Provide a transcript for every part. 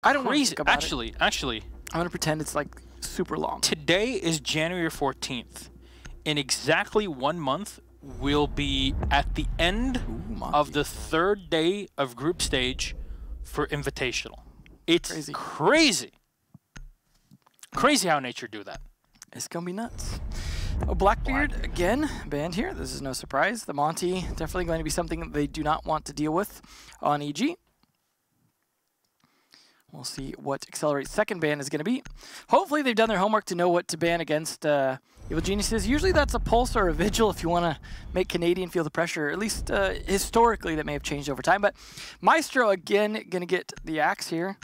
I don't want to crazy. think about Actually, I'm gonna pretend it's like super long. today is January 14th. In exactly 1 month, we'll be at the end of the 3rd day of group stage for Invitational. It's crazy. Crazy how nature do that. It's gonna be nuts. Oh, Blackbeard again banned here. This is no surprise. The Monty definitely going to be something that they do not want to deal with on EG. We'll see what Accelerate's second ban is going to be. Hopefully they've done their homework to know what to ban against Evil Geniuses. Usually that's a Pulse or a Vigil if you want to make Canadian feel the pressure. At least historically that may have changed over time. But Maestro again going to get the axe here.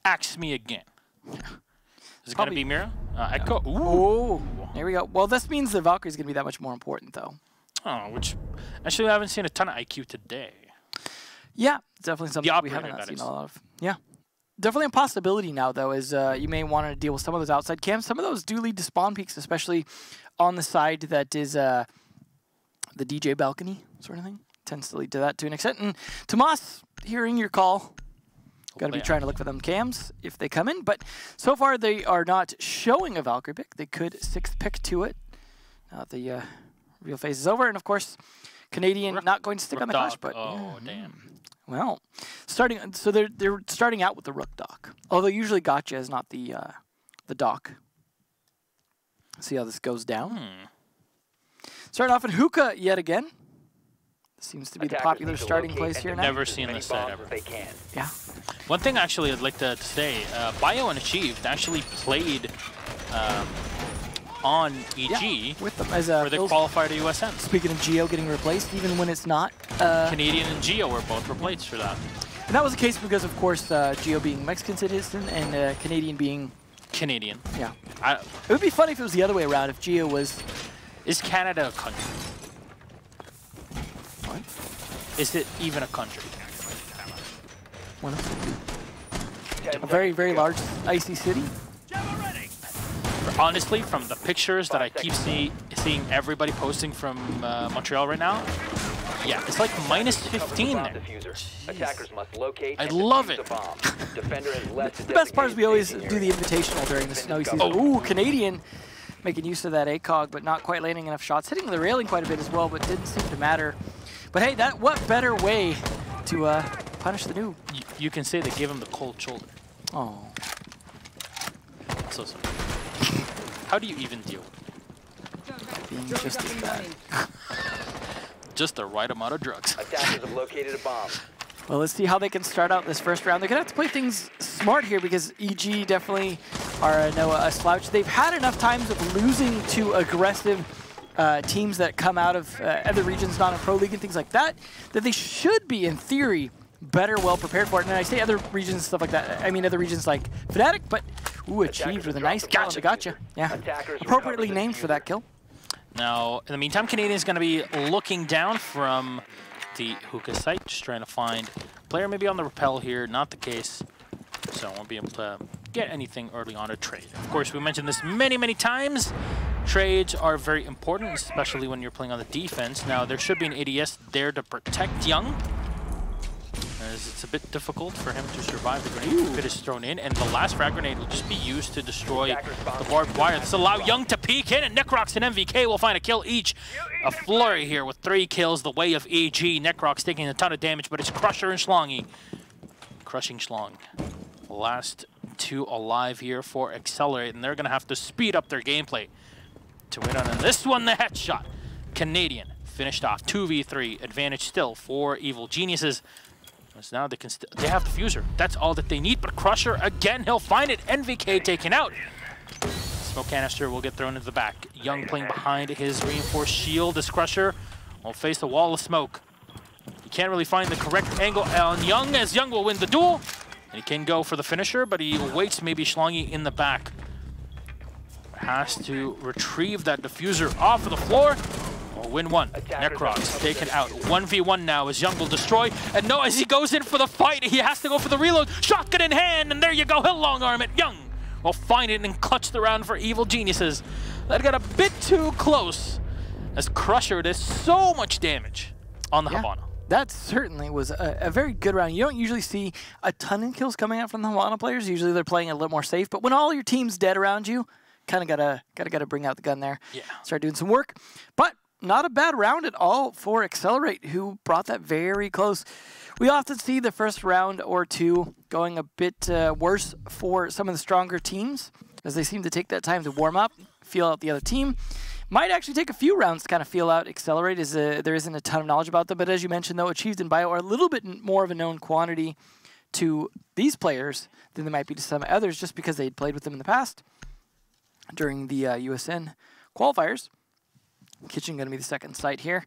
Axe me again. Is it going to be Mira? Echo? Ooh. There we go. Well, this means the Valkyrie's going to be that much more important, though. Oh, which actually I haven't seen a ton of IQ today. Yeah, definitely something we haven't seen a lot of. Yeah. Definitely a possibility now, though, is you may want to deal with some of those outside camps. Some of those do lead to spawn peaks, especially on the side that is the DJ balcony sort of thing. Tends to lead to that to an extent. And Tomas, hearing your call, got to be trying to look for them cams if they come in. But so far, they are not showing a Valkyrie pick. They could 6th pick to it. Now the real phase is over. And, of course, Canadian not going to stick on the clash. But damn. Well, so they're starting out with the Rook Dock. Although usually Gotcha is not the dock. See how this goes down. Starting off in Hookah yet again. Seems to be the popular starting place here now. Never seen this set ever. Yeah. One thing actually I'd like to say, Bio and Achieved actually played on EG with them as for the qualifier to USN. Speaking of Geo getting replaced, even when it's not. Canadian and Geo were both replaced for that. And that was the case because, of course, Geo being Mexican citizen and Canadian being... Canadian. Yeah. It would be funny if it was the other way around, if Geo was... Is Canada a country? What? Is it even a country? One of them. A very, very large icy city. Honestly, from the pictures that I keep seeing everybody posting from Montreal right now, yeah, it's like -15 there. I love it. The best part is we always do the invitational during the snowy season. Ooh, Canadian making use of that ACOG, but not quite landing enough shots. Hitting the railing quite a bit as well, but didn't seem to matter. But hey, what better way to punish the noob? You can say they gave him the cold shoulder. Oh. So sorry. How do you even deal with it? Being just as bad. Just the right amount of drugs. Attackers have located a bomb. Well, let's see how they can start out this first round. They're going to have to play things smart here because EG definitely are a slouch. They've had enough times of losing to aggressive teams that come out of other regions, not in Pro League and things like that, that they should be, in theory, better well prepared for it. And I say other regions and stuff like that. I mean other regions like Fnatic, but Achieved with a nice kill. Gotcha. Yeah. Appropriately named for that kill. Now, in the meantime, Canadian is going to be looking down from the Hookah site, just trying to find a player maybe on the rappel here. Not the case. So I won't be able to get anything early on a trade. Of course, we mentioned this many, many times. Trades are very important, especially when you're playing on the defense. Now, there should be an ADS there to protect Young, as it's a bit difficult for him to survive the grenade if it is thrown in, and the last frag grenade will just be used to destroy the barbed wire. This allows Young to peek in, and Necrox and MVK will find a kill each. A flurry here with 3 kills, the way of EG. Necrox taking a ton of damage, but it's Crusher and Schlongy. Crushing Schlong. Last 2 alive here for Accelerate, and they're going to have to speed up their gameplay to win on this one. The headshot. Canadian finished off 2v3. Advantage still for Evil Geniuses. So now they have the fuser. That's all that they need. But Crusher again, he'll find it. NVK taken out. Smoke canister will get thrown into the back. Young playing behind his reinforced shield. This Crusher will face a wall of smoke. He can't really find the correct angle on Young, as Young will win the duel. And he can go for the finisher, but he waits maybe Schlongy in the back. Has to retrieve that diffuser off of the floor. Or win one. Necrox taken out. 1v1 now as Young will destroy. And no, as he goes in for the fight, he has to go for the reload. Shotgun in hand, and there you go. He'll long arm it. Young will find it and clutch the round for Evil Geniuses. That got a bit too close as Crusher does so much damage on the Habana. That certainly was a very good round. You don't usually see a ton of kills coming out from the Mono players. Usually they're playing a little more safe. But when all your team's dead around you, kind of gotta bring out the gun there. Yeah. Start doing some work. But not a bad round at all for Excelerate, who brought that very close. We often see the first round or two going a bit worse for some of the stronger teams, as they seem to take that time to warm up, feel out the other team. Might actually take a few rounds to kind of feel out Excelerate, as there isn't a ton of knowledge about them. But as you mentioned, though, Achieved and Bio are a little bit more of a known quantity to these players than they might be to some others, just because they'd played with them in the past during the USN qualifiers. Kitchen going to be the second site here.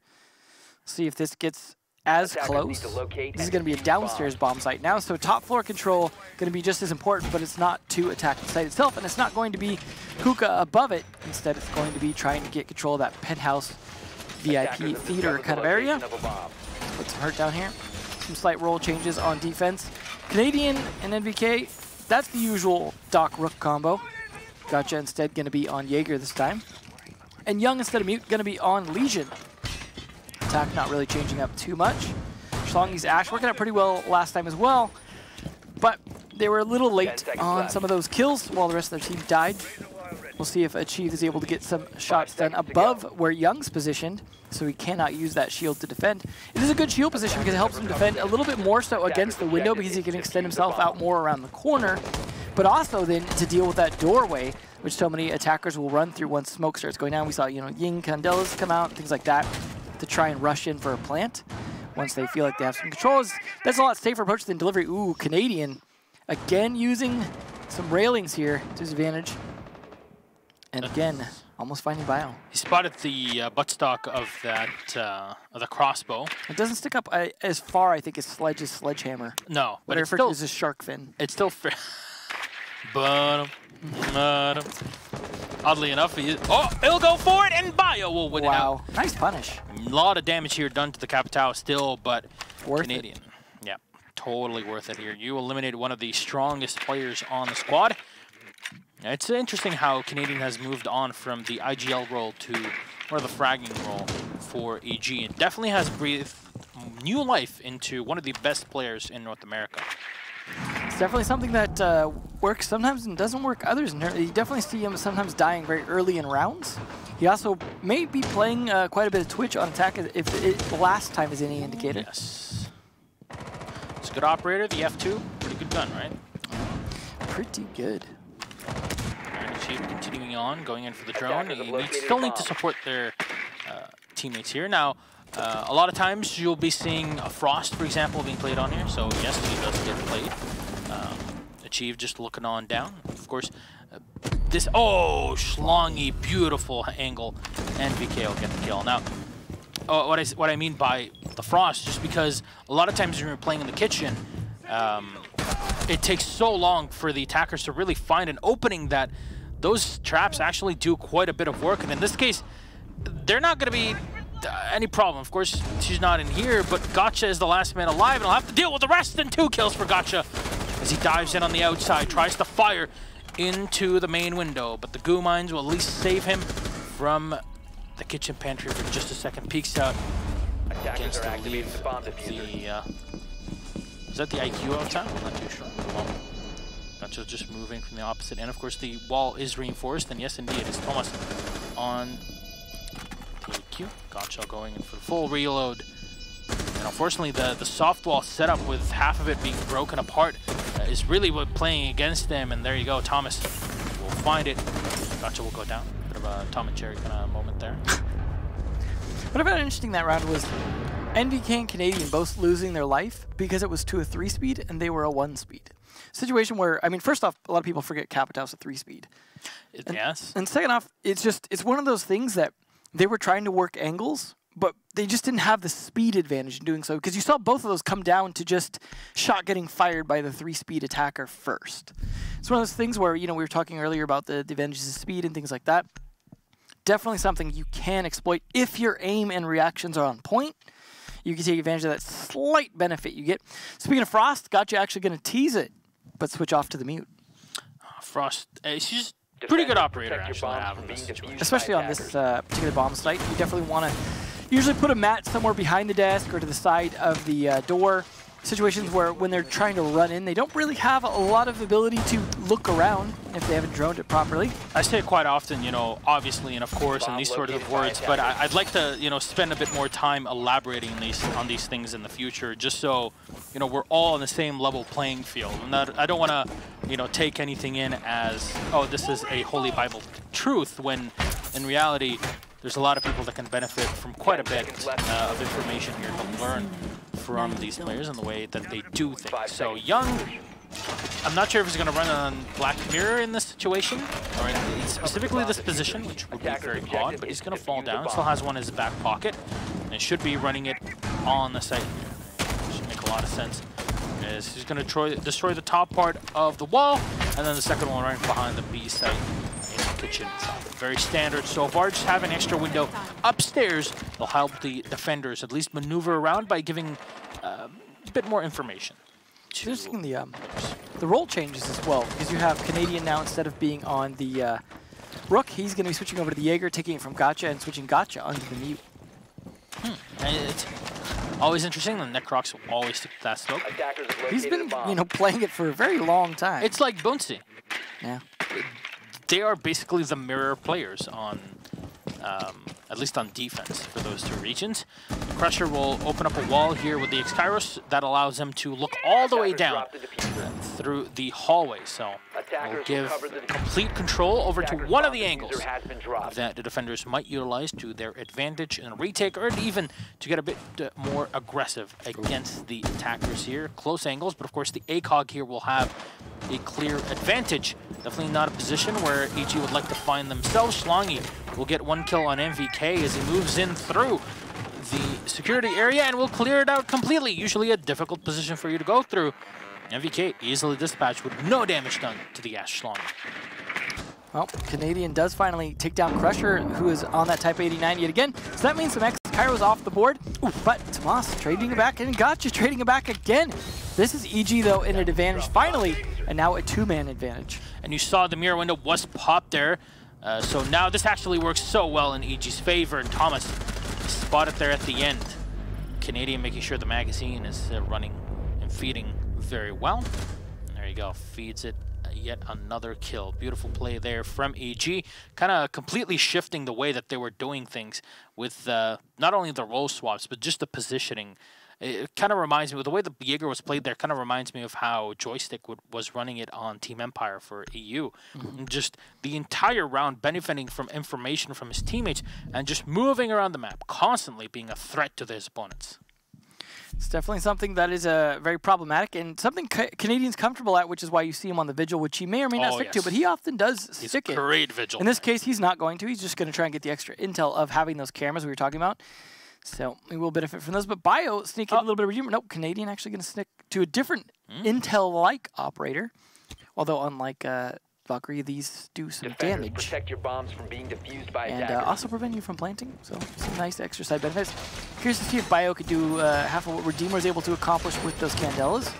See if this gets as close. This is going to be a downstairs bomb site now, so top floor control going to be just as important, but it's not to attack the site itself, and it's not going to be Hookah above it. Instead, it's going to be trying to get control of that Penthouse VIP theater kind of area. Put some hurt down here. Some slight role changes on defense. Canadian and NVK, that's the usual Doc Rook combo. Gotcha instead going to be on Jaeger this time. And Young instead of Mute going to be on Legion. Attack not really changing up too much. Schlongy's Ash working out pretty well last time as well, but they were a little late on some of those kills while the rest of their team died. We'll see if Achieve is able to get some shots done above where Young's positioned, so he cannot use that shield to defend. It is a good shield position because it helps him defend a little bit more so against the window, because he can extend himself out more around the corner, but also then to deal with that doorway, which so many attackers will run through once smoke starts going down. We saw, Ying Candelas come out, things like that, to try and rush in for a plant once they feel like they have some control. That's a lot safer approach than delivery. Ooh, Canadian again using some railings here to his advantage. And again, almost finding Bio. He spotted the buttstock of that of the crossbow. It doesn't stick up as far, I think, as Sledge's sledgehammer. No, but it's still a shark fin. It's still oddly enough, he'll go for it, and Bio will win it out. Wow, nice punish. A lot of damage here done to the Capitao still, but worth Canadian. It. Yeah, totally worth it here. You eliminated one of the strongest players on the squad. It's interesting how Canadian has moved on from the IGL role to more of the fragging role for EG. It definitely has breathed new life into one of the best players in North America. It's definitely something that works sometimes and doesn't work others. You definitely see him sometimes dying very early in rounds. He also may be playing quite a bit of Twitch on attack, if last time is any indicator. Yes. It's a good operator, the F2. Pretty good gun, right? Pretty good. And Achieve continuing on, going in for the drone. They still need to support their teammates here. Now, a lot of times you'll be seeing a Frost, for example, being played on here. So yes, he does get played. Achieve just looking on down. Of course, this, Schlongy, beautiful angle, and VK will get the kill. Now, what I mean by the Frost, just because a lot of times when you're playing in the kitchen, it takes so long for the attackers to really find an opening that those traps actually do quite a bit of work. And in this case, they're not going to be any problem. Of course, she's not in here, but Gotcha is the last man alive, and I'll have to deal with the rest, and 2 kills for Gotcha as he dives in on the outside, tries to fire into the main window, but the goo mines will at least save him from the kitchen pantry for just a second. Peeks out against the lead. Is that the IQ outside? I'm not too sure. Well, Gotcha's just moving from the opposite end. Of course, the wall is reinforced, and yes, indeed, it is Thomas on the IQ. Gotcha going in for the full reload. And unfortunately, the soft wall setup with half of it being broken apart is really what playing against them. And there you go, Thomas will find it. Gotcha will go down. Bit of a Tom and Jerry kind of moment there. What I found interesting that round was NVK and Canadian both losing their life because it was to a 3-speed and they were a 1-speed. Situation where, I mean, first off, a lot of people forget Capitau's a 3-speed. Yes. And second off, it's one of those things that they were trying to work angles, but they just didn't have the speed advantage in doing so, because you saw both of those come down to just shot getting fired by the 3-speed attacker first. It's one of those things where, we were talking earlier about the advantages of speed and things like that. Definitely something you can exploit if your aim and reactions are on point. You can take advantage of that slight benefit you get. Speaking of Frost, Gotcha actually going to tease it, but switch off to the mute. Frost, she's a pretty good operator, actually, in this situation. Especially on this particular bomb site. You definitely want to usually put a mat somewhere behind the desk or to the side of the door. Situations where when they're trying to run in, they don't really have a lot of ability to look around if they haven't droned it properly. I say it quite often, you know, obviously and of course and these sort of words, but I'd like to, you know, spend a bit more time elaborating on these things in the future, just so, you know, we're all on the same level playing field. And that, I don't want to, you know, take anything in as, oh, this is a Holy Bible truth, when in reality, there's a lot of people that can benefit from quite a bit of information here to learn from these players and the way that they do things. So Young, I'm not sure if he's going to run on Black Mirror in this situation, or in specifically this position, which would be very odd, but he's going to fall down. Still has one in his back pocket, and should be running it on the site. Should make a lot of sense. As he's going to destroy the top part of the wall, and then the second one right behind the B site in the kitchen side. Very standard so far. Just have an extra window upstairs. They'll help the defenders at least maneuver around by giving a bit more information. Interesting, the role changes as well, because you have Canadian now, instead of being on the Rook, he's going to be switching over to the Jaeger, taking it from Gotcha and switching Gotcha onto the Mute. And it's always interesting. The Necrox will always stick to that scope. He's been, you know, playing it for a very long time. It's like Boonsy. Yeah. They are basically the mirror players on, at least on defense for those two regions. The Crusher will open up a wall here with the X-Kairos that allows him to look all the way down through the hallway. So we'll give complete control over to one of the angles that the defenders might utilize to their advantage in a retake, or even to get a bit more aggressive against the attackers here. Close angles, but of course the ACOG here will have a clear advantage. Definitely not a position where EG would like to find themselves. Schlongy will get one kill on MVK as he moves in through the security area and will clear it out completely. Usually a difficult position for you to go through. MVK easily dispatched with no damage done to the Ash Schlongy. Well, Canadian does finally take down Crusher, who is on that Type 89 yet again. So that means some X-Kairos off the board. Ooh, but Tomas trading it back, and Gotcha trading it back again. This is EG, though, in an advantage finally, and now a two-man advantage. And you saw the mirror window was popped there. So now this actually works so well in EG's favor. And Thomas spotted there at the end. Canadian making sure the magazine is running and feeding very well. And there you go, feeds it. Yet another kill. Beautiful play there from EG. Kind of completely shifting the way that they were doing things with not only the role swaps, but just the positioning. It kind of reminds me, with the way the Jaeger was played there, kind of reminds me of how Joystick was running it on Team Empire for EU. And just the entire round benefiting from information from his teammates and just moving around the map, constantly being a threat to his opponents. It's definitely something that is very problematic, and something Canadian's comfortable at, which is why you see him on the Vigil, which he may or may not stick to, but he often does stick it. He's a great Vigil. In this case, he's not going to. He's just going to try and get the extra intel of having those cameras we were talking about. So we will benefit from those. But Bio sneaking a little bit of Redeemer. Nope, Canadian actually going to stick to a different intel-like operator. Although unlike Valkyrie, these do some damage. Protect your bombs from being defused by and also prevent you from planting. So some nice extra side benefits. Curious to see if Bio could do half of what Redeemer was able to accomplish with those Candelas.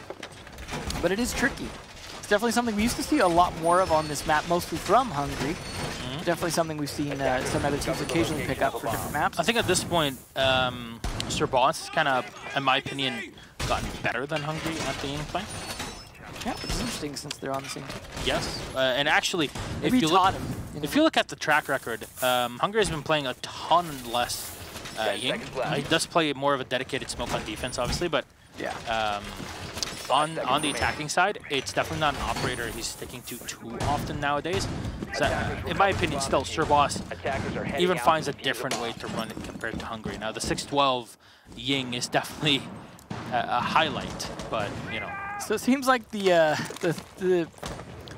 But it is tricky. It's definitely something we used to see a lot more of on this map, mostly from Hungary. Definitely something we've seen some other teams occasionally pick up for different maps. I think at this point, Sir Boss kind of, in my opinion, gotten better than Hungary at the gameplay. Yeah, which is interesting since they're on the same team. Yes, and actually, if you look at the track record, Hungary has been playing a ton less Ying. He does play more of a dedicated smoke on defense, obviously, but yeah. On the attacking side, it's definitely not an operator he's sticking to too often nowadays. So, in my opinion, still, Sir Boss even finds a different way to run it compared to Hungary. Now, the 612 Ying is definitely a highlight, but, you know. So it seems like the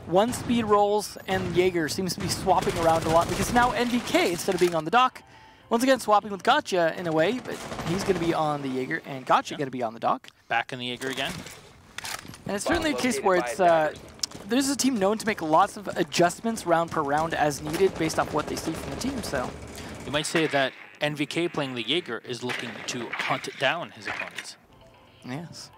one speed rolls and Jaeger seems to be swapping around a lot, because now NVK, instead of being on the dock, once again swapping with Gotcha in a way, but he's going to be on the Jaeger and Gotcha going to be on the dock. Back in the Jaeger again. And it's certainly a case where it's there's a team known to make lots of adjustments round per round as needed based off what they see from the team. So you might say that NVK playing the Jaeger is looking to hunt down his opponents. Yes.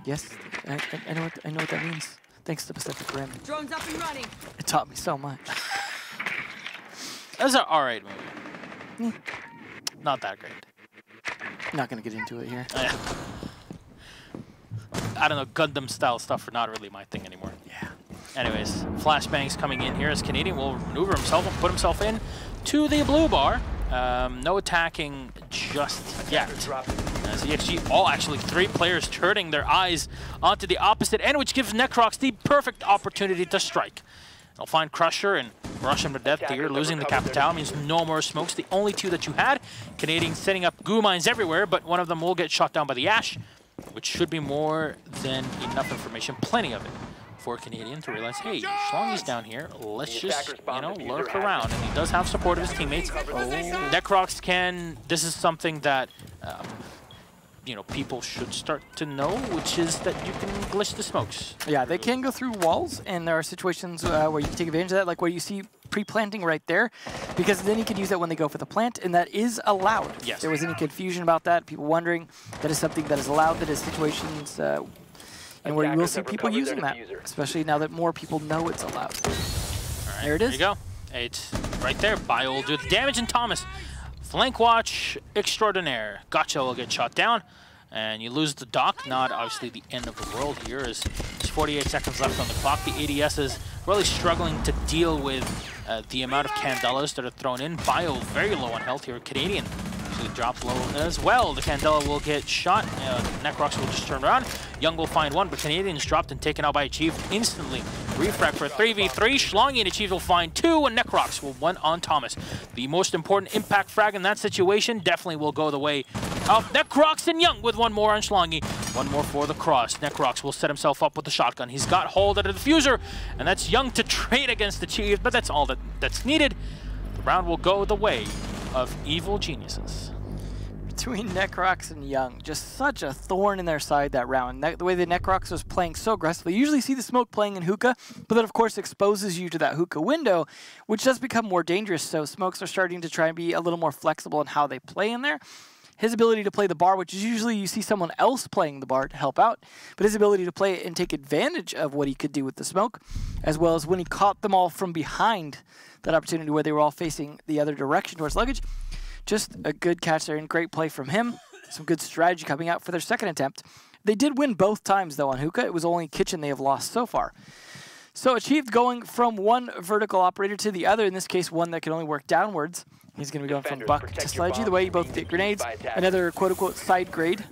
Yes, I know what that means. Thanks to Pacific Rim. Drones up and running. It taught me so much. That's an alright movie. Not that great. Not going to get into it here. I don't know, Gundam-style stuff are not really my thing anymore. Yeah. Anyways, flashbangs coming in here as Canadian will maneuver himself and put himself in to the blue bar. No attacking just yet. As ExG, actually 3 players turning their eyes onto the opposite end, which gives Necrox the perfect opportunity to strike. They'll find Crusher and rush him to death here. Losing the Capital means no more smokes. The only 2 that you had. Canadian setting up goo mines everywhere, but one of them will get shot down by the Ash, which should be more than enough information, plenty of it, for Canadian to realize, hey, Schlongy's down here, let's just, you know, lurk around. And he does have support of his teammates. Necrox can, this is something that, you know, people should start to know, which is that you can glitch the smokes. Yeah, they can go through walls, and there are situations where you can take advantage of that, like where you see pre-planting right there, because then you can use that when they go for the plant, and that is allowed. Yes. If there was any confusion about that, people wondering, that is something that is allowed, that is situations and where you will see people using that, especially now that more people know it's allowed. All right, there it is. There you go. It's right there. Bio will do the damage, and Thomas, flank watch extraordinaire. Gotcha will get shot down, and you lose the dock. Not obviously the end of the world here, as there's 48 seconds left on the clock. The ADS is really struggling to deal with the amount of Candelas that are thrown in. Bio very low on health here. Canadian actually drops low as well. The Candela will get shot. Necrox will just turn around. Young will find one, but Canadian's dropped and taken out by Achieved instantly. Refrag for a 3v3. Schlongy and Achieved will find 2, and Necrox will 1 on Thomas. The most important impact frag in that situation definitely will go the way of Necrox, and Young with 1 more on Schlongy. 1 more for the cross. Necrox will set himself up with the shotgun. He's got hold of the diffuser, and that's Young to trade against Achieved, but that's all that's needed. The round will go the way of evil geniuses. Between Necrox and Young, just such a thorn in their side that round. The way the Necrox was playing so aggressively. You usually see the smoke playing in Hookah, but that of course exposes you to that Hookah window, which does become more dangerous. So smokes are starting to try and be a little more flexible in how they play in there. His ability to play the bar, which is usually you see someone else playing the bar to help out, but his ability to play and take advantage of what he could do with the smoke, as well as when he caught them all from behind that opportunity where they were all facing the other direction towards luggage. Just a good catch there and great play from him. Some good strategy coming out for their second attempt. They did win both times, though, on Hookah. It was only Kitchen they have lost so far. So Achieved going from one vertical operator to the other, in this case one that can only work downwards. He's going to be going from Buck to Sledgy, the way you both did grenades. Another quote-unquote side grade,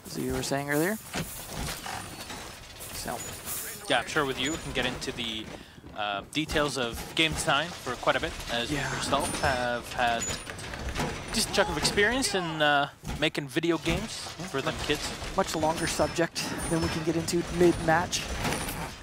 as you were saying earlier. So, yeah, I'm sure with you, we can get into the details of game design for quite a bit, as you yourself have had just a chunk of experience in making video games for them kids. Much longer subject than we can get into mid-match.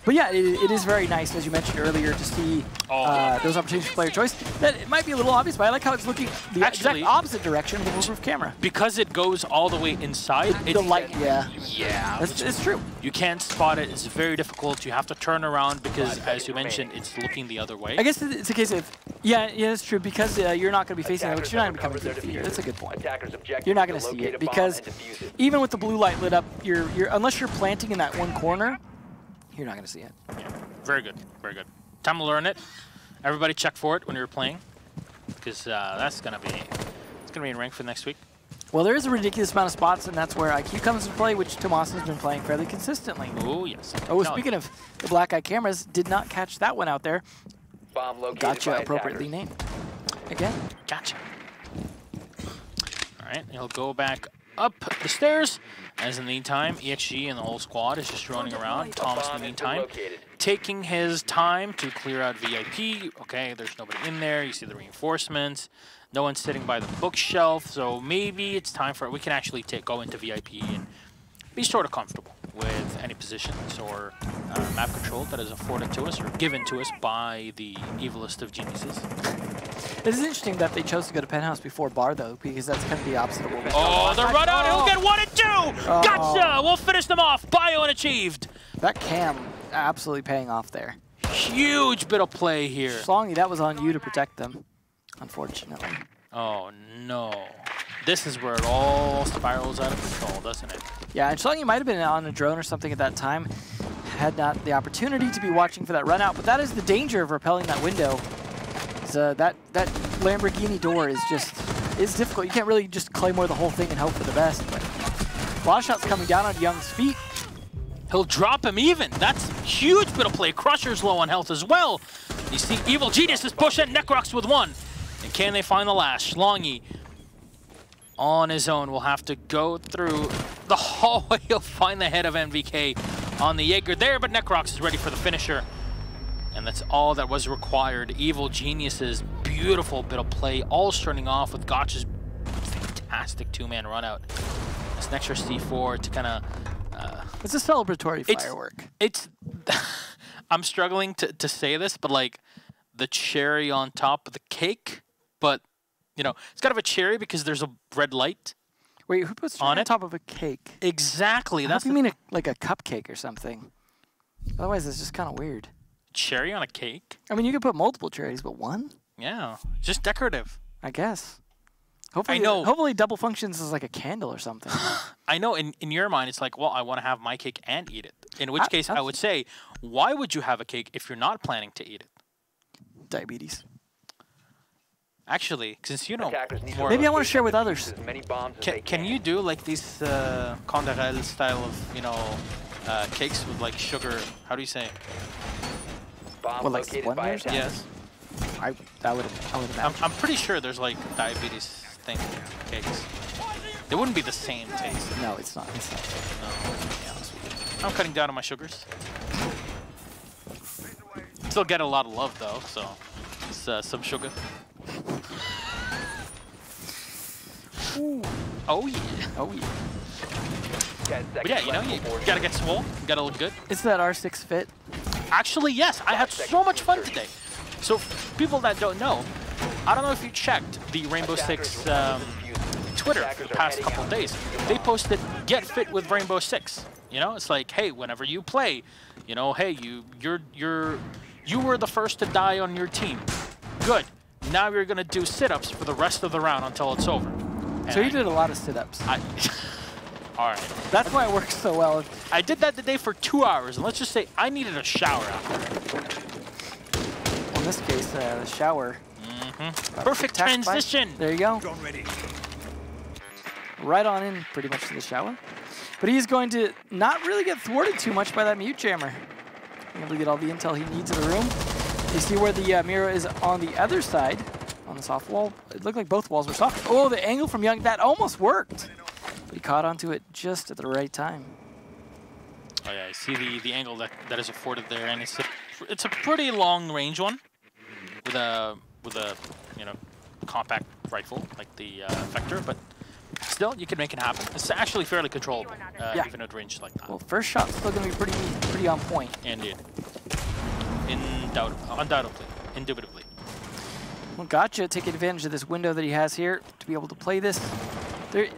But yeah, it is very nice, as you mentioned earlier, to see those opportunities for player choice. That it might be a little obvious, but I like how it's looking the exact opposite direction of the moverproof camera. Because it goes all the way inside. The light, yeah. Yeah. It's true. You can't spot it. It's very difficult. You have to turn around because, as you mentioned, it's looking the other way. I guess it's a case of, yeah, it's true. Because you're not going to be facing it, you're not going to be coming 3 feet. That's a good point. You're not going to see it because even with the blue light lit up, unless you're planting in that one corner, you're not going to see it. Yeah, very good, very good. Time to learn it. Everybody check for it when you're playing, because that's going to be in rank for next week. Well, there is a ridiculous amount of spots, and that's where IQ comes into play, which Tomas has been playing fairly consistently. Oh, yes. Oh, speaking of the black eye cameras, did not catch that one out there. Gotcha, appropriately named. Again. Gotcha. All right, he'll go back up the stairs. As in the meantime, ExG and the whole squad is just running around. Thomas, in the meantime, taking his time to clear out VIP. Okay, there's nobody in there. You see the reinforcements. No one's sitting by the bookshelf. So maybe it's time for we can actually go into VIP and be sort of comfortable with any positions or map control that is afforded to us or given to us by the evilest of geniuses. It is interesting that they chose to go to Penthouse before Bar, though, because that's kind of the opposite of what we Oh, the run out, he'll get 1 and 2! Gotcha! We'll finish them off. Bio and Achieved. That cam absolutely paying off there. Huge bit of play here. Schlongy, that was on you to protect them, unfortunately. Oh, no. This is where it all spirals out of control, doesn't it? Yeah, and Schlongy might have been on a drone or something at that time, had not the opportunity to be watching for that run out, but that is the danger of repelling that window. That Lamborghini door is just is difficult. You can't really just claymore the whole thing and hope for the best. But a lot of shots coming down on Young's feet. He'll drop him even. That's huge bit of play. Crusher's low on health as well. You see Evil Genius is pushing Necrox with one. And can they find the last? Schlongy on his own will have to go through the hallway. He'll find the head of MVK on the Jaeger there, but Necrox is ready for the finisher. And that's all that was required. Evil Genius's beautiful bit of play, all starting off with Gotch's fantastic two-man run out. This next C4 to kind of... it's a celebratory firework. It's I'm struggling to say this, but like the cherry on top of the cake, but you know, it's kind of a cherry because there's a red light. Wait, who puts cherry on top of a cake? Exactly. That's you mean like a cupcake or something. Otherwise, it's just kind of weird. Cherry on a cake? I mean, you could put multiple cherries, but one? Yeah, just decorative. I guess. Hopefully, I know. Hopefully double functions as like a candle or something. I know in your mind it's like, well, I want to have my cake and eat it. In which case I would say, why would you have a cake if you're not planning to eat it? Diabetes. Actually, since you know more maybe I want to share with others. Can you do like these Conderel style of, you know, cakes with like sugar, how do you say? Well, like splendors? Yes. I would imagine. I'm pretty sure there's like diabetes thing cakes. They wouldn't be the same taste. No, it's not. It's not. No, to be honest with you. I'm cutting down on my sugars. Still get a lot of love though, so it's some sugar. Ooh. Oh yeah. Oh yeah. But yeah, you know, you gotta get swole, you gotta look good. It's that R6 fit. Actually, yes, I had so much fun today. So, people that don't know, I don't know if you checked the Rainbow6 Twitter for the past couple of days. They posted, "Get fit with Rainbow6." You know, it's like, hey, whenever you play, you know, hey, you were the first to die on your team. Good. Now you're gonna do sit-ups for the rest of the round until it's over. And so you did a lot of sit-ups. All right. That's why it works so well. I did that today for 2 hours, and let's just say I needed a shower after. In this case, the shower. Perfect transition. There you go. Right on in, pretty much, to the shower. But he's going to not really get thwarted too much by that mute jammer. Being able to get all the intel he needs in the room. You see where the mirror is on the other side, on the soft wall. It looked like both walls were soft. Oh, the angle from Young, that almost worked. But he caught onto it just at the right time. Oh yeah, I see the angle that is afforded there, and it's a pretty long range one with a you know, compact rifle like the Vector, but still you can make it happen. It's actually fairly controllable, even at range like that. Well, first shot's still gonna be pretty on point. Indeed, indubitably. Well, Gotcha taking advantage of this window that he has here to be able to play this.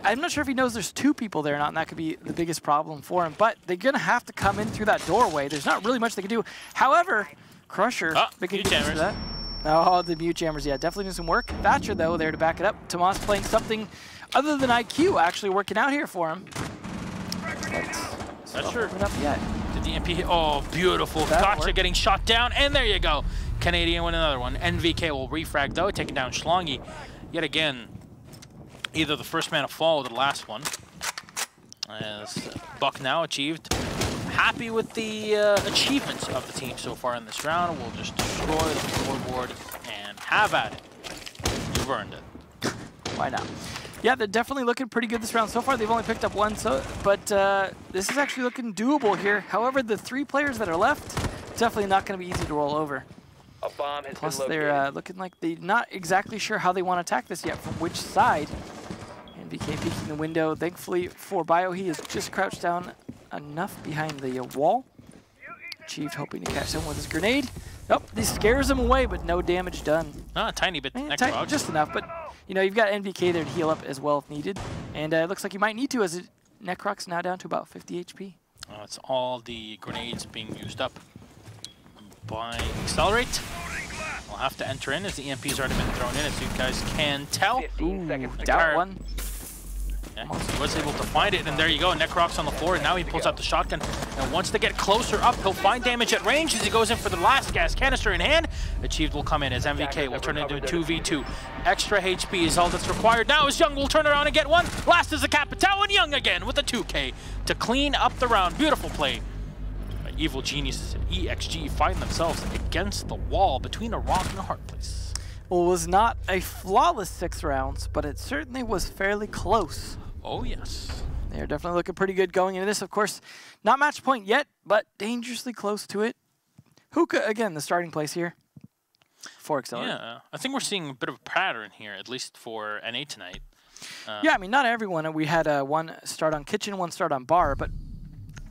I'm not sure if he knows there's two people there or not, and that could be the biggest problem for him. But they're going to have to come in through that doorway. There's not really much they can do. However, Crusher, making good use of that. Oh, the mute jammers, yeah, definitely doing some work. Thatcher, though, there to back it up. Tomas playing something other than IQ actually working out here for him. That's true. Up yet. Did the MP hit? Oh, beautiful. Gotcha getting shot down, and there you go. Canadian win another one. NVK will refrag, though, taking down Schlongy. Yet again, either the first man to fall or the last one. As Buck now achieved. Happy with the achievements of the team so far in this round. We'll just destroy the scoreboard and have at it. You've earned it. Why not? Yeah, they're definitely looking pretty good this round. So far, they've only picked up one, but this is actually looking doable here. However, the 3 players that are left, definitely not going to be easy to roll over. A bomb has Plus, been they're looking like they're not exactly sure how they want to attack this yet, from which side. And BK peeking the window. Thankfully for Bio, he is just crouched down enough behind the wall. Achieved hoping to catch someone with his grenade. Oh, this scares him away, but no damage done. A tiny bit. Just enough, but you know, you've got NVK there to heal up as well if needed. And it looks like you might need to, as Necrox now down to about 50 HP. It's all the grenades being used up by Accelerate. We'll have to enter in as the EMP's already been thrown in, as you guys can tell. Ooh, down one. Yeah, he was able to find it, and there you go. Necrox on the floor, and now he pulls out the shotgun. And once they get closer up, he'll find damage at range as he goes in for the last gas canister in hand. Achieved will come in as MVK will turn into a 2v2. Extra HP is all that's required. Now as Young will turn around and get one. Last is the Capitao, and Young again with a 2K to clean up the round. Beautiful play. Evil Geniuses and ExG find themselves against the wall between a rock and a hard place. Well, it was not a flawless 6 rounds, but it certainly was fairly close. Oh, yes. They're definitely looking pretty good going into this. Of course, not match point yet, but dangerously close to it. Hookah, again, the starting place here for Accelerate. Yeah, I think we're seeing a bit of a pattern here, at least for NA tonight. Yeah, I mean, not everyone. We had one start on kitchen, one start on bar, but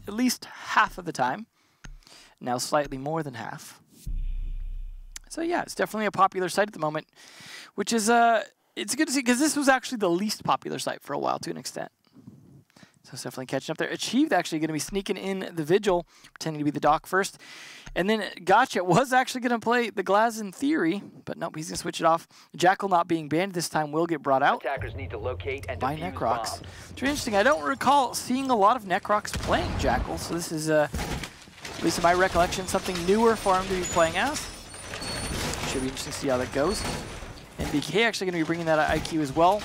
at least half of the time. Now slightly more than half. So yeah, it's definitely a popular site at the moment, which is it's good to see because this was actually the least popular site for a while to an extent. So it's definitely catching up there. Achieved actually going to be sneaking in the Vigil, pretending to be the Doc first. And then Gotcha was actually going to play the Glaz in theory, but nope, he's going to switch it off. Jackal not being banned this time will get brought out Attackers need to locate and by defuse Necrox. bombs. It's really interesting. I don't recall seeing a lot of Necrox playing Jackal, so this is, at least in my recollection, something newer for him to be playing as. Should be interesting to see how that goes. And BK actually going to be bringing that IQ as well,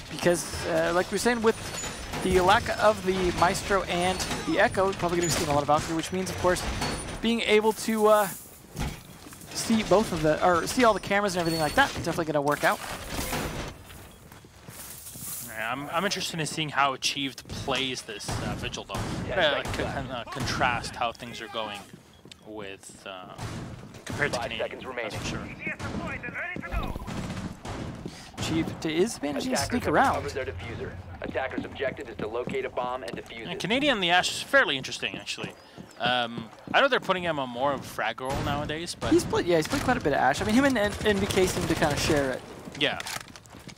because like we were saying, with the lack of the Maestro and the Echo, probably going to be seeing a lot of Valkyrie, which means, of course, being able to see both of the, or see all the cameras and everything like that, definitely going to work out. Yeah, I'm interested in seeing how Achieved plays this Vigil, though. Contrast how things are going with compared to Canadian, that's for sure. Achieved is managing to sneak around. Attacker's objective is to locate a bomb and defuse it. Canadian the Ash is fairly interesting, actually. I know they're putting him on more of a frag role nowadays, but He's played quite a bit of Ash. I mean, him and NBK seem to kind of share it. yeah,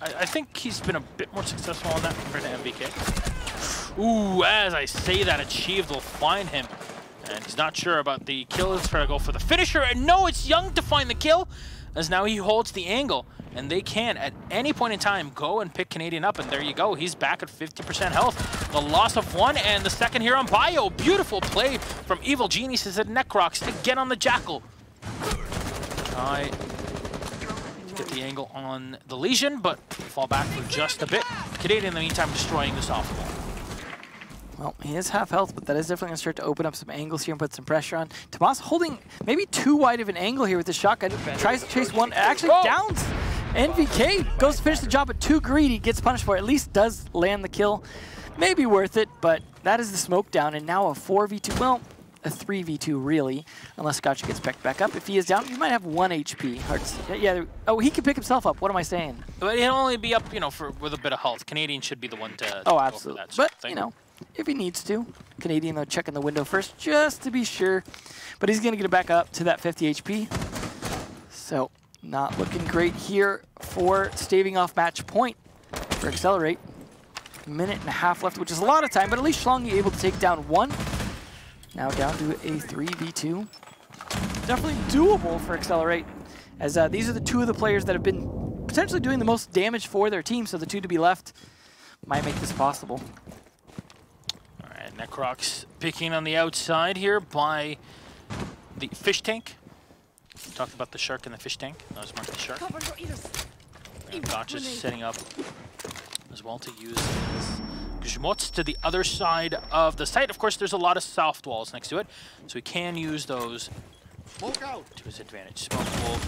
I think he's been a bit more successful on that compared to MVK. Ooh, as I say that, Achieved will find him. And he's not sure about the kill. He's trying to go for the finisher. And no, it's Young to find the kill, as now he holds the angle. And they can, at any point in time, go and pick Canadian up. And there you go. He's back at 50% health. The loss of one and the second here on Bio. Beautiful play from Evil Geniuses at Necrox again on the Jackal. Try to get the angle on the Legion, but fall back for just a bit. Canadian, in the meantime, destroying the softball. Well, he is half health, but that is definitely going to start to open up some angles here and put some pressure on. Tomas holding maybe too wide of an angle here with the shotgun. Tries to chase one, actually downs. NVK goes to finish the job, but too greedy, gets punished for it. At least does land the kill. Maybe worth it, but that is the smoke down, and now a 4v2. Well, a 3v2 really, unless Gotcha gets picked back up. If he is down, he might have 1 HP. Hard to see. Yeah. Oh, he can pick himself up. What am I saying? But he'll only be up, you know, with a bit of health. Canadian should be the one to oh, absolutely. Go for that sort of but thing. You know, if he needs to, Canadian though checking the window first just to be sure. But he's gonna get it back up to that 50 HP. So not looking great here for staving off match point for Accelerate. A minute and a half left, which is a lot of time, but at least Schlongi able to take down one. Now down to a 3v2. Definitely doable for Accelerate, as these are the two of the players that have been potentially doing the most damage for their team, so the two to be left might make this possible. All right, Necrox picking on the outside here by the fish tank. We talked about the shark and the fish tank. That was Mark the shark. And Gotcha's setting up as well to use his Grzmots to the other side of the site. Of course, there's a lot of soft walls next to it, so he can use those to his advantage. Smoke will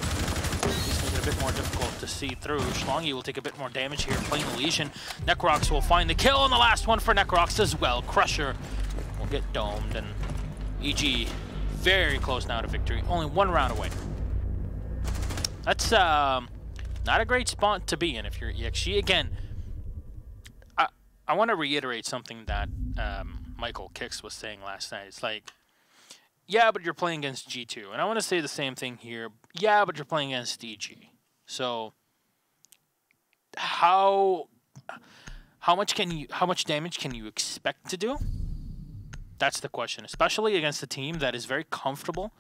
make it a bit more difficult to see through. Schlongi will take a bit more damage here, playing the Legion. Necrox will find the kill, and the last one for Necrox as well. Crusher will get domed, and EG very close now to victory. Only 1 round away. That's not a great spot to be in if you're ExG. Again, I want to reiterate something that Michael Kicks was saying last night. It's like, yeah, but you're playing against G2. And I want to say the same thing here. Yeah, but you're playing against EG. So how much damage can you expect to do? That's the question, especially against a team that is very comfortable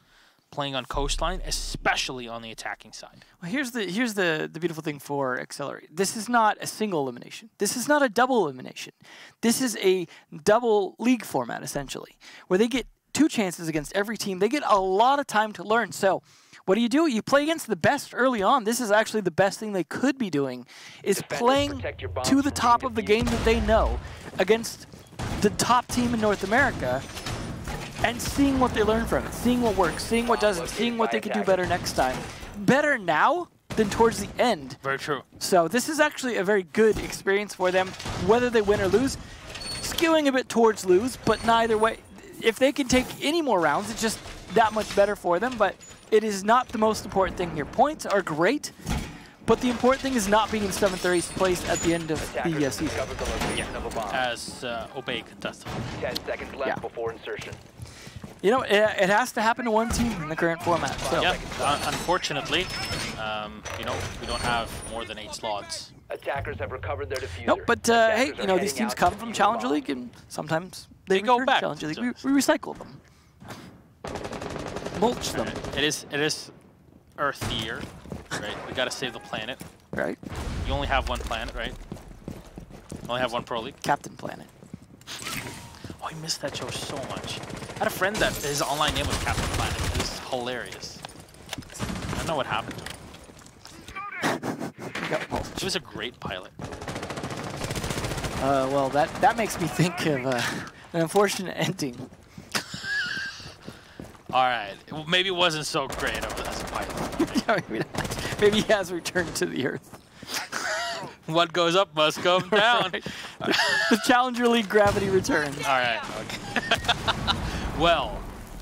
playing on coastline, especially on the attacking side. Well, here's the beautiful thing for Excelerate. This is not a single elimination. This is not a double elimination. This is a double league format, essentially, where they get 2 chances against every team. They get a lot of time to learn. So what do? You play against the best early on. This is actually the best thing they could be doing, is playing to the top of the game that they know against the top team in North America, and seeing what they learn from it, seeing what works, seeing what doesn't, seeing what they can do better next time. Better now than towards the end. Very true. So this is actually a very good experience for them, whether they win or lose. Skewing a bit towards lose, but neither way. If they can take any more rounds, it's just that much better for them, but it is not the most important thing here. Points are great, but the important thing is not being in 7th or 8th place at the end of the season. As Obey contested. 10 seconds left before insertion. You know, it has to happen to one team in the current format. So. Yeah, unfortunately, you know, we don't have more than 8 slots. Attackers have recovered their diffuser. Nope, but hey, you know, these teams come from Challenger League, and sometimes they go back. Challenger League. We recycle them, mulch them. It is Earth year, right? We gotta save the planet. Right. You only have one planet, right? You only have one Pro League. Captain Planet. Oh, I missed that show so much. I had a friend that his online name was Captain Planet. It was hilarious. I don't know what happened to him. He was a great pilot. Well, that makes me think of an unfortunate ending. All right, maybe it wasn't so great as a pilot. Maybe he has returned to the Earth. What goes up must come down. Right. The Challenger League gravity returns. All right. Okay. Well,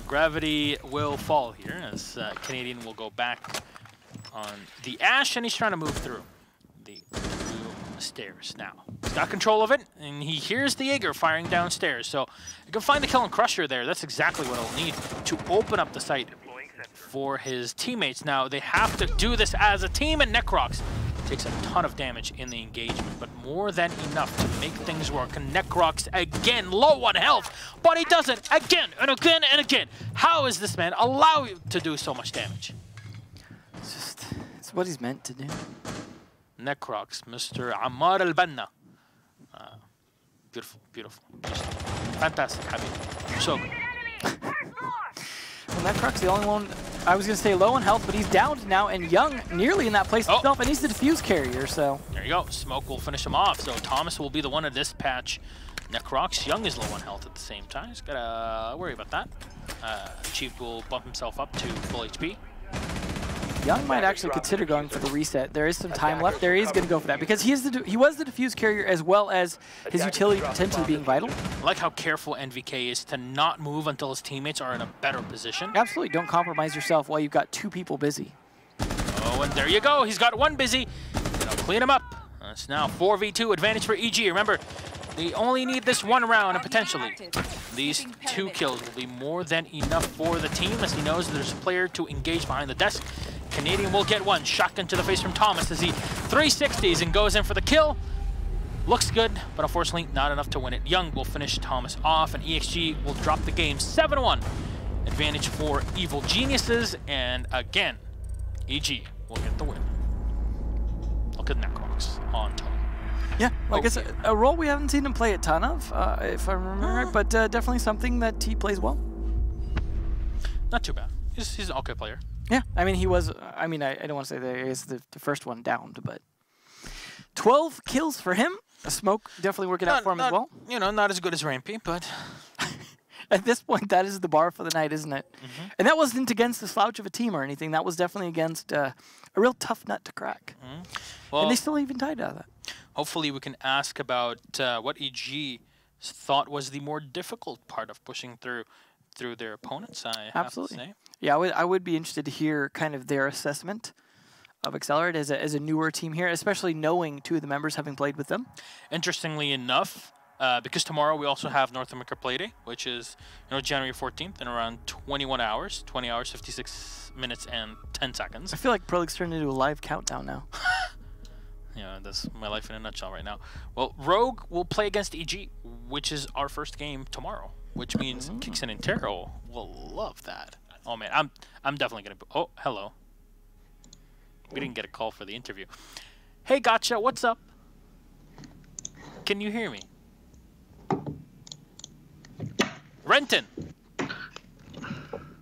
gravity will fall here as Canadian will go back on the Ash, and he's trying to move through the stairs now. He's got control of it, and he hears the Jaeger firing downstairs. So you can find the kill and crusher there. That's exactly what he'll need to open up the site for his teammates. Now, they have to do this as a team, and Necrox takes a ton of damage in the engagement, but more than enough to make things work. And Necrox, again, low on health, but he does it again and again and again. How is this man allowed to do so much damage? It's what he's meant to do. Necrox, Mr. Ammar al-Banna. Beautiful, beautiful. Just fantastic, Habib. So good. Well, Necrox, the only one, I was going to say low on health, but he's downed now, and Young nearly in that place himself, and he's the defuse carrier, so. There you go. Smoke will finish him off, so Thomas will be the one to dispatch Necrox. Young is low on health at the same time. He's got to worry about that. Chief will bump himself up to full HP. Young might actually consider going for the reset. There is some time left. There is going to go for that because he was the diffuse carrier as well as his utility potentially being vital. I like how careful NVK is to not move until his teammates are in a better position. Absolutely. Don't compromise yourself while you've got 2 people busy. Oh, and there you go. He's got 1 busy. Gonna clean him up. It's now 4v2 advantage for EG. Remember, they only need this 1 round, and potentially these 2 kills will be more than enough for the team, as he knows there's a player to engage behind the desk. Canadian will get 1. Shotgun to the face from Thomas as he 360s and goes in for the kill. Looks good, but unfortunately not enough to win it. Young will finish Thomas off, and ExG will drop the game 7-1. Advantage for Evil Geniuses, and again, EG will get the win. Look at Necrox on top. Yeah, like I said, a role we haven't seen him play a ton of, if I remember right, but definitely something that he plays well. Not too bad. He's an okay player. Yeah, I mean, he was, I don't want to say that he is the first one downed, but 12 kills for him. A Smoke definitely working out for him as well. You know, not as good as Rampy, but at this point, that is the bar for the night, isn't it? Mm-hmm. And that wasn't against the slouch of a team or anything. That was definitely against a real tough nut to crack. Mm-hmm. Well, and they still even tied out of that. Hopefully we can ask about what EG thought was the more difficult part of pushing through their opponents, I have to say. Yeah, I would be interested to hear kind of their assessment of Accelerate as a newer team here, especially knowing 2 of the members having played with them. Interestingly enough, because tomorrow we also have North America Play Day, which is January 14th in around 21 hours, 20 hours, 56 minutes, and 10 seconds. I feel like Pro League's turned into a live countdown now. Yeah, that's my life in a nutshell right now. Well, Rogue will play against EG, which is our first game tomorrow, which means Kixen and Taro will love that. Oh man, I'm definitely gonna. Oh, hello. We didn't get a call for the interview. Hey, Gotcha, what's up? Can you hear me? Renton.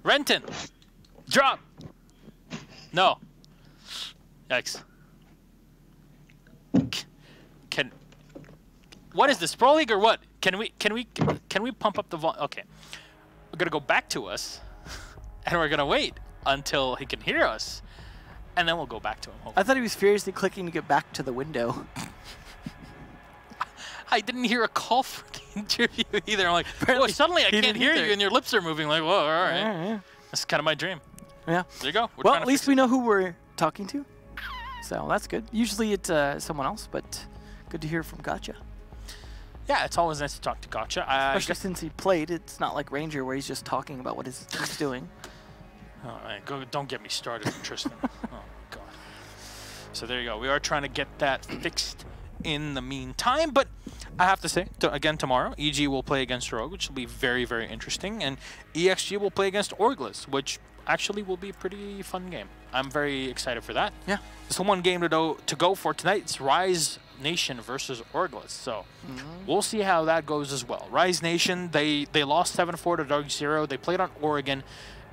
Renton. Drop. No. Yikes. What is this, Pro League or what? Can we pump up the volume? Okay. We're gonna go back to us, and we're gonna wait until he can hear us, and then we'll go back to him. Hopefully. I thought he was furiously clicking to get back to the window. I didn't hear a call for the interview either. I'm like, oh, suddenly I can't hear you, and your lips are moving. Like, whoa, all right. Yeah. That's kind of my dream. Yeah. There you go. Well, at least we know who we're talking to, so that's good. Usually it's someone else, but good to hear from Gotcha. Yeah, it's always nice to talk to Gotcha. Especially since he played. It's not like Ranger where he's just talking about what he's doing. All right, don't get me started, Tristan. Oh, God. So there you go. We are trying to get that fixed in the meantime, but I have to say, again, tomorrow, EG will play against Rogue, which will be very, very interesting, and ExG will play against Orglis, which actually will be a pretty fun game. I'm very excited for that. Yeah. There's one game to go for tonight. It's Rise Nation versus Orglis, so we'll see how that goes as well. Rise Nation, they lost 7-4 to Dark Zero. They played on Oregon.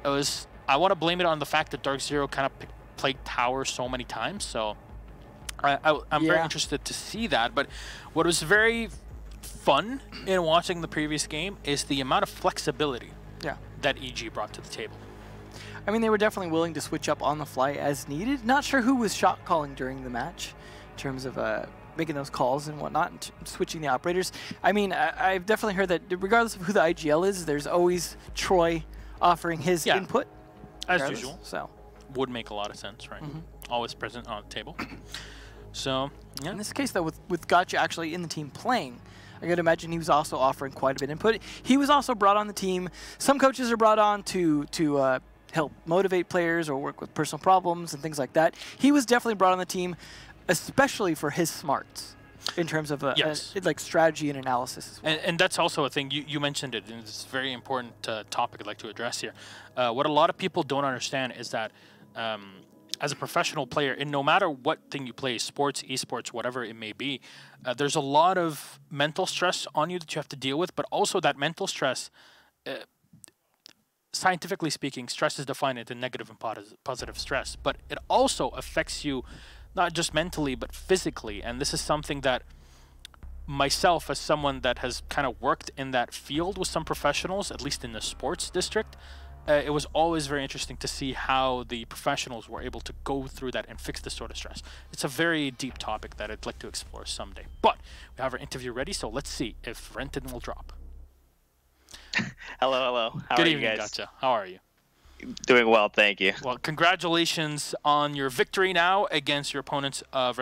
I want to blame it on the fact that Dark Zero kind of played tower so many times, so I'm very interested to see that. But what was very fun in watching the previous game is the amount of flexibility that EG brought to the table. I mean, they were definitely willing to switch up on the fly as needed. Not sure who was shot calling during the match in terms of making those calls and whatnot and switching the operators. I mean, I've definitely heard that regardless of who the IGL is, there's always Troy offering his input. As usual. So would make a lot of sense, right? Always present on the table. So, yeah. In this case, though, with Gotcha actually in the team playing, I could imagine he was also offering quite a bit of input. He was also brought on the team. Some coaches are brought on to help motivate players or work with personal problems and things like that. He was definitely brought on the team, especially for his smarts in terms of like strategy and analysis as well. And that's also a thing, you mentioned it, and it's a very important topic I'd like to address here. What a lot of people don't understand is that as a professional player, and no matter what thing you play, sports, esports, whatever it may be, there's a lot of mental stress on you that you have to deal with, but also that mental stress, scientifically speaking, stress is defined into negative and positive stress, but it also affects you not just mentally, but physically. And this is something that myself, as someone that has kind of worked in that field with some professionals, at least in the sports district, it was always very interesting to see how the professionals were able to go through that and fix this sort of stress. It's a very deep topic that I'd like to explore someday. But we have our interview ready, so let's see if Renton will drop. Hello. How Good are evening, you guys? Gotcha. How are you? Doing well, thank you. Well, congratulations on your victory now against your opponents of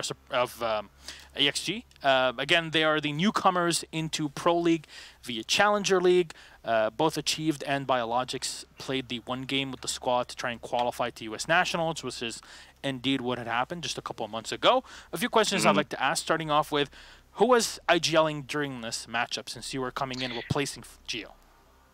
ExG. Again, they are the newcomers into Pro League via Challenger League. Both Achieved and Biologics played the one game with the squad to try and qualify to U.S. Nationals, which is indeed what had happened just a couple of months ago. A few questions I'd like to ask, starting off with, who was IGLing during this matchup since you were coming in replacing Gio?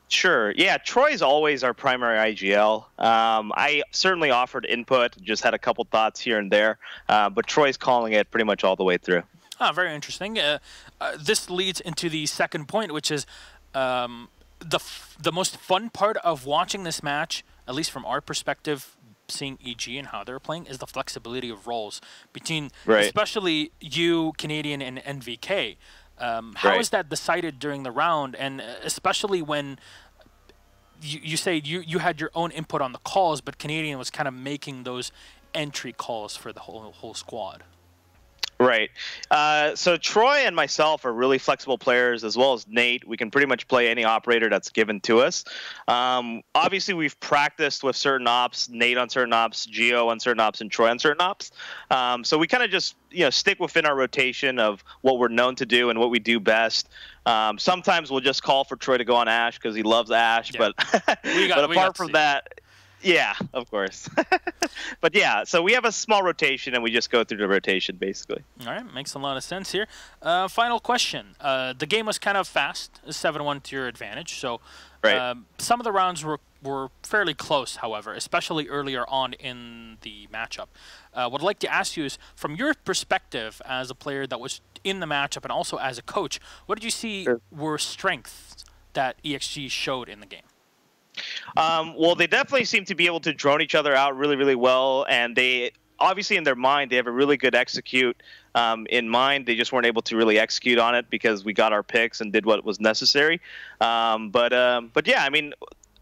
Sure. Yeah, Troy's always our primary IGL. I certainly offered input, just had a couple thoughts here and there, but Troy's calling it pretty much all the way through. Ah, very interesting. This leads into the second point, which is the most fun part of watching this match, at least from our perspective, seeing EG and how they're playing, is the flexibility of roles between especially you, Canadian, and NVK. How is that decided during the round, and especially when you say you had your own input on the calls, but Canadian was kind of making those entry calls for the whole squad? Right. So Troy and myself are really flexible players, as well as Nate. We can pretty much play any operator that's given to us. Obviously, we've practiced with certain ops, Nate on certain ops, Gio on certain ops, and Troy on certain ops. So we kind of just stick within our rotation of what we're known to do and what we do best. Sometimes we'll just call for Troy to go on Ash because he loves Ash, but apart from that. Yeah, of course. But yeah, so we have a small rotation, and we just go through the rotation, basically. All right, makes a lot of sense here. Final question. The game was kind of fast, 7-1 to your advantage. So some of the rounds were were fairly close, however, especially earlier on in the matchup. What I'd like to ask you is, from your perspective as a player that was in the matchup and also as a coach, what did you see were strengths that ExG showed in the game? Well, they definitely seem to be able to drone each other out really, really well, and they obviously in their mind they have a really good execute in mind. They just weren't able to really execute on it because we got our picks and did what was necessary. But yeah, I mean,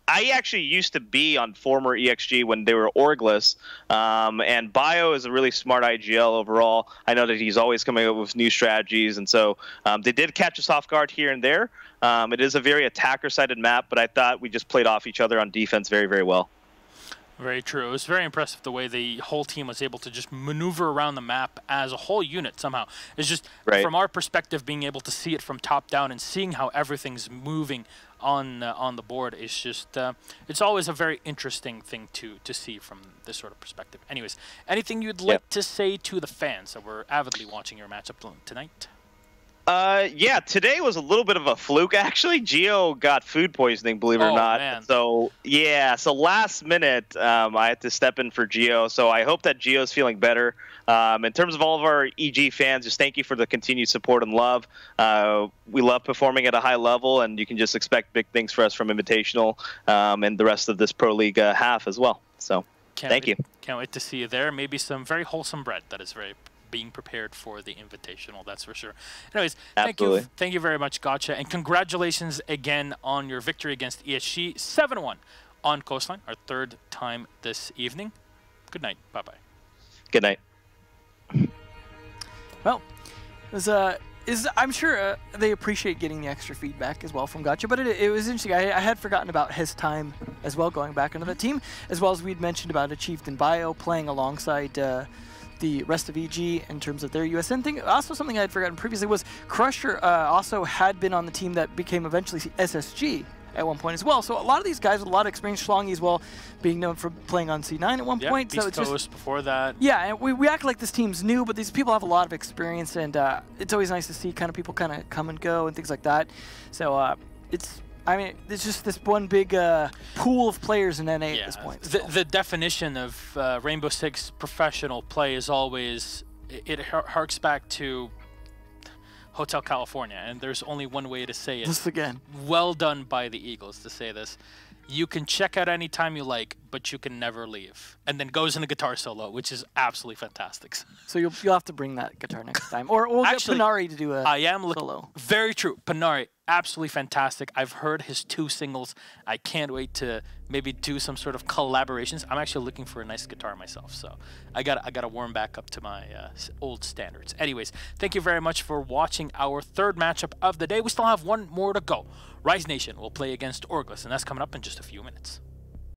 I actually used to be on former ExG when they were orgless, and Bio is a really smart IGL overall. I know that he's always coming up with new strategies, and so they did catch us off guard here and there. It is a very attacker-sided map, but I thought we just played off each other on defense very, very well. Very true. It was very impressive the way the whole team was able to just maneuver around the map as a whole unit somehow. It's just, from our perspective, being able to see it from top down and seeing how everything's moving on the board is just, it's always a very interesting thing to see from this sort of perspective. Anyways, anything you'd like to say to the fans that were avidly watching your matchup tonight? Yeah, today was a little bit of a fluke, actually. Gio got food poisoning, believe it or not. Man. So, yeah, so last minute, I had to step in for Gio. So I hope that Gio's feeling better. In terms of all of our EG fans, just thank you for the continued support and love. We love performing at a high level, and you can just expect big things for us from Invitational and the rest of this Pro League half as well. So, thank you. Can't wait to see you there. Maybe some very wholesome bread that is very being prepared for the Invitational, that's for sure. Anyways, thank you very much, Gotcha, and congratulations again on your victory against ExG, 7-1 on Coastline, our third time this evening. Good night. Bye-bye. Good night. Well, I'm sure they appreciate getting the extra feedback as well from Gotcha, but it was interesting. I had forgotten about his time as well going back into the team, as well as we'd mentioned about Achieved in Bio playing alongside the rest of EG in terms of their USN thing. Also, something I had forgotten previously was Crusher also had been on the team that became eventually SSG at one point as well. So a lot of these guys with a lot of experience, Schlongy as well, being known for playing on C9 at one point. Beast so it's just before that. Yeah, and we act like this team's new, but these people have a lot of experience, and it's always nice to see kind of people kind of come and go and things like that. So I mean, it's just this one big pool of players in NA at this point. The definition of Rainbow6 professional play is always, it harks back to Hotel California, and there's only one way to say it. This again. Well done by the Eagles to say this. You can check out any time you like, but you can never leave. And then goes in a guitar solo, which is absolutely fantastic. So you'll have to bring that guitar next time. Or we'll get Panari to do a solo. Very true. Panari, absolutely fantastic. I've heard his 2 singles. I can't wait to maybe do some sort of collaborations. I'm actually looking for a nice guitar myself, so I gotta warm back up to my old standards. Anyways, thank you very much for watching our third matchup of the day. We still have one more to go. Rise Nation will play against Orgless, and that's coming up in just a few minutes.